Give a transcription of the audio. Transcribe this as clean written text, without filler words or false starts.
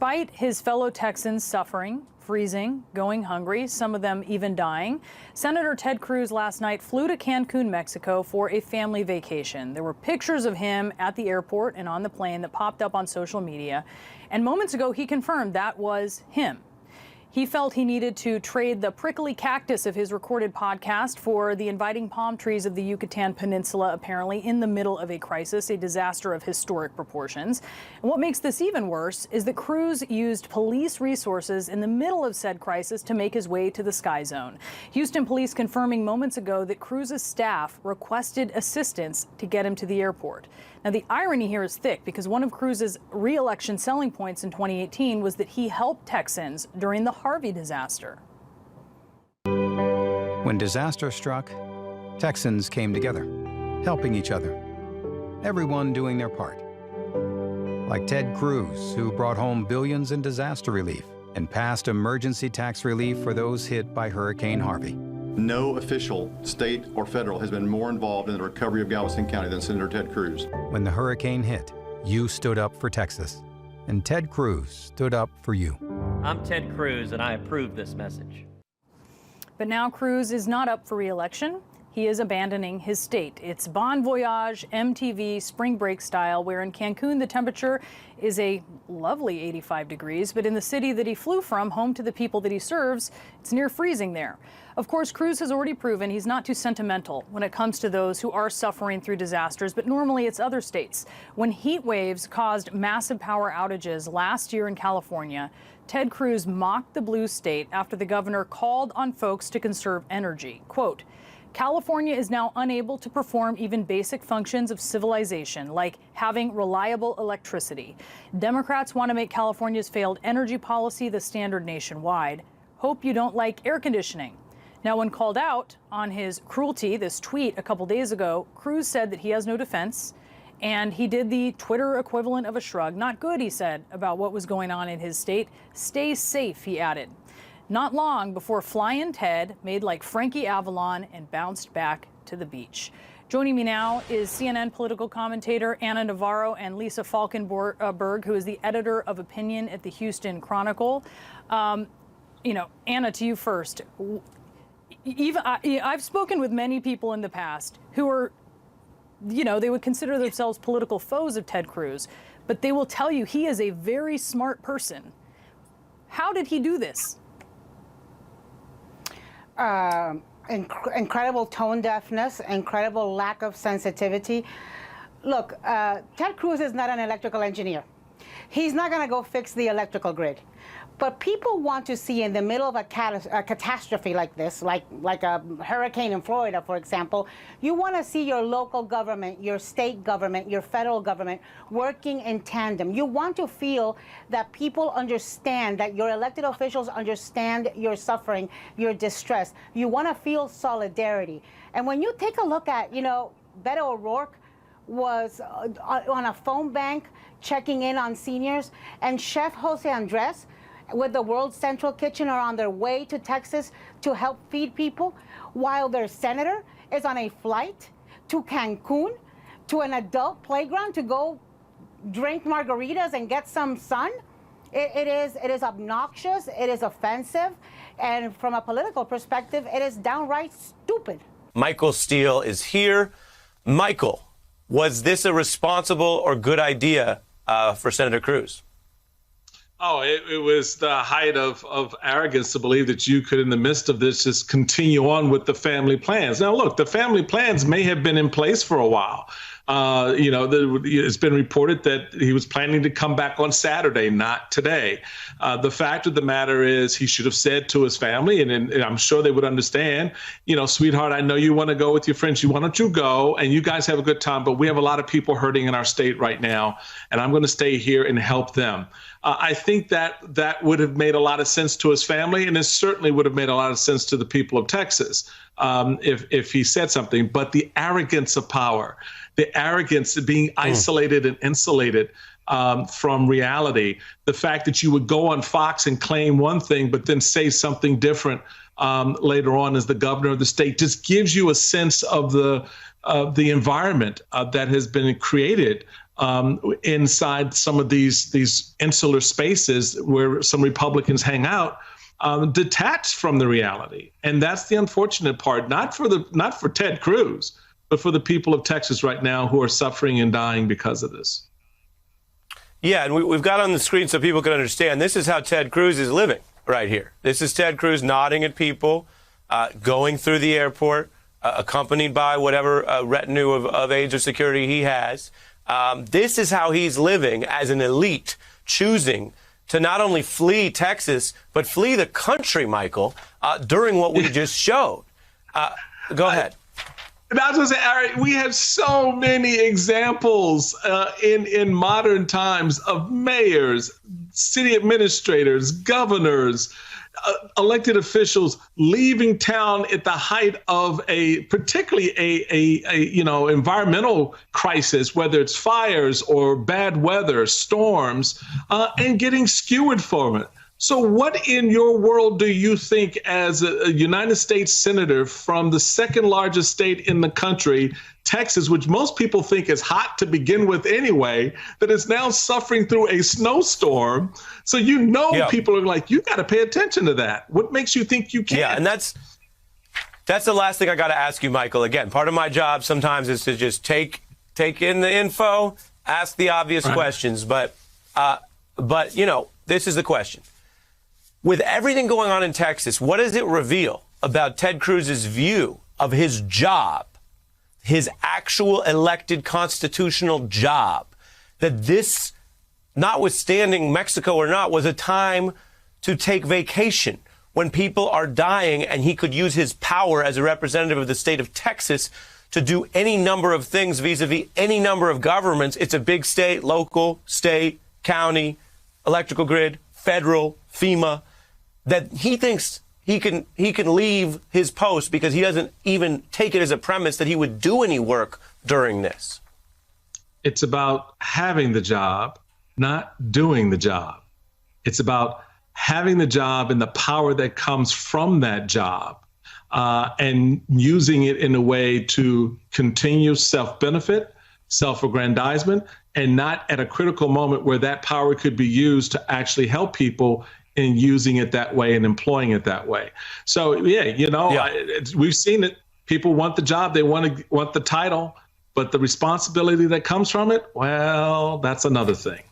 despite his fellow Texans suffering, freezing, going hungry, some of them even dying, Senator Ted Cruz last night flew to Cancun, Mexico for a family vacation. There were pictures of him at the airport and on the plane that popped up on social media. And moments ago, he confirmed that was him. He felt he needed to trade the prickly cactus of his recorded podcast for the inviting palm trees of the Yucatan Peninsula, apparently in the middle of a crisis, a disaster of historic proportions. And what makes this even worse is that Cruz used police resources in the middle of said crisis to make his way to the Sky Zone. Houston police confirming moments ago that Cruz's staff requested assistance to get him to the airport. Now, the irony here is thick because one of Cruz's re-election selling points in 2018 was that he helped Texans during the Harvey disaster. When disaster struck, Texans came together, helping each other, everyone doing their part. Like Ted Cruz, who brought home billions in disaster relief and passed emergency tax relief for those hit by Hurricane Harvey. No official, state or federal, has been more involved in the recovery of Galveston County than Senator Ted Cruz. When the hurricane hit, you stood up for Texas, and Ted Cruz stood up for you. I'm Ted Cruz, and I approve this message. But now Cruz is not up for re-election. He is abandoning his state. It's Bon Voyage, MTV, spring break style, where in Cancun the temperature is a lovely 85 degrees, but in the city that he flew from, home to the people that he serves, it's near freezing there. Of course, Cruz has already proven he's not too sentimental when it comes to those who are suffering through disasters, but normally it's other states. When heat waves caused massive power outages last year in California, Ted Cruz mocked the blue state after the governor called on folks to conserve energy. Quote, California is now unable to perform even basic functions of civilization, like having reliable electricity. Democrats want to make California's failed energy policy the standard nationwide. Hope you don't like air conditioning. Now, when called out on his cruelty, this tweet a couple days ago, Cruz said that he has no defense, and he did the Twitter equivalent of a shrug. Not good, he said, about what was going on in his state. Stay safe, he added. Not long before Flying Ted made like Frankie Avalon and bounced back to the beach. Joining me now is CNN political commentator Anna Navarro and Lisa Falkenberg, who is the editor of opinion at the Houston Chronicle. Anna, to you first. I've spoken with many people in the past who are, they would consider themselves political foes of Ted Cruz, but they will tell you he is a very smart person. How did he do this? Incredible tone deafness, incredible lack of sensitivity. Look, Ted Cruz is not an electrical engineer. He's not going to go fix the electrical grid. But people want to see in the middle of a catastrophe like this, like a hurricane in Florida, for example, you want to see your local government, your state government, your federal government working in tandem. You want to feel that people understand, that your elected officials understand your suffering, your distress. You want to feel solidarity. And when you take a look at, Beto O'Rourke was on a phone bank checking in on seniors, and Chef Jose Andres with the World Central Kitchen are on their way to Texas to help feed people, while their senator is on a flight to Cancun, to an adult playground to go drink margaritas and get some sun. It is obnoxious, it is offensive, and from a political perspective, it is downright stupid. Michael Steele is here. Michael, was this a responsible or good idea for Senator Cruz? Oh, it was the height of arrogance to believe that you could, in the midst of this, just continue on with the family plans. Now, look, the family plans may have been in place for a while. It's been reported that he was planning to come back on Saturday, not today. The fact of the matter is he should have said to his family, and I'm sure they would understand, sweetheart, I know you want to go with your friends. Why don't you go and you guys have a good time? But we have a lot of people hurting in our state right now, and I'm going to stay here and help them. I think that would have made a lot of sense to his family, and it certainly would have made a lot of sense to the people of Texas if he said something. But the arrogance of power, the arrogance of being isolated and insulated from reality, the fact that you would go on Fox and claim one thing but then say something different later on as the governor of the state, just gives you a sense of the environment that has been created inside some of these insular spaces where some Republicans hang out, detached from the reality. And that's the unfortunate part, not for Ted Cruz, but for the people of Texas right now who are suffering and dying because of this. Yeah, and we've got on the screen so people can understand, this is how Ted Cruz is living right here. This is Ted Cruz nodding at people, going through the airport, accompanied by whatever retinue of aides or security he has. This is how he's living as an elite, choosing to not only flee Texas, but flee the country, Michael, during what we just showed. Go ahead. I was going to say, Eric, we have so many examples in modern times of mayors, city administrators, governors, elected officials leaving town at the height of particularly a environmental crisis, whether it's fires or bad weather, storms, and getting skewered from it. So what in your world do you think, as a United States senator from the second largest state in the country, Texas, which most people think is hot to begin with anyway, that is now suffering through a snowstorm? So people are like, you got to pay attention to that. What makes you think you can't? Yeah, and that's the last thing I got to ask you, Michael. Again, part of my job sometimes is to just take in the info, ask the obvious questions. But this is the question. With everything going on in Texas, what does it reveal about Ted Cruz's view of his job, his actual elected constitutional job, that this, notwithstanding Mexico or not, was a time to take vacation when people are dying, and he could use his power as a representative of the state of Texas to do any number of things vis-a-vis any number of governments? It's a big state, local, state, county, electrical grid, federal, FEMA, that he thinks he can leave his post because he doesn't even take it as a premise that he would do any work during this. It's about having the job, not doing the job. It's about having the job and the power that comes from that job, and using it in a way to continue self-benefit, self-aggrandizement, and not at a critical moment where that power could be used to actually help people, and using it that way and employing it that way. So, we've seen it. People want the job. They want the title. But the responsibility that comes from it, well, that's another thing.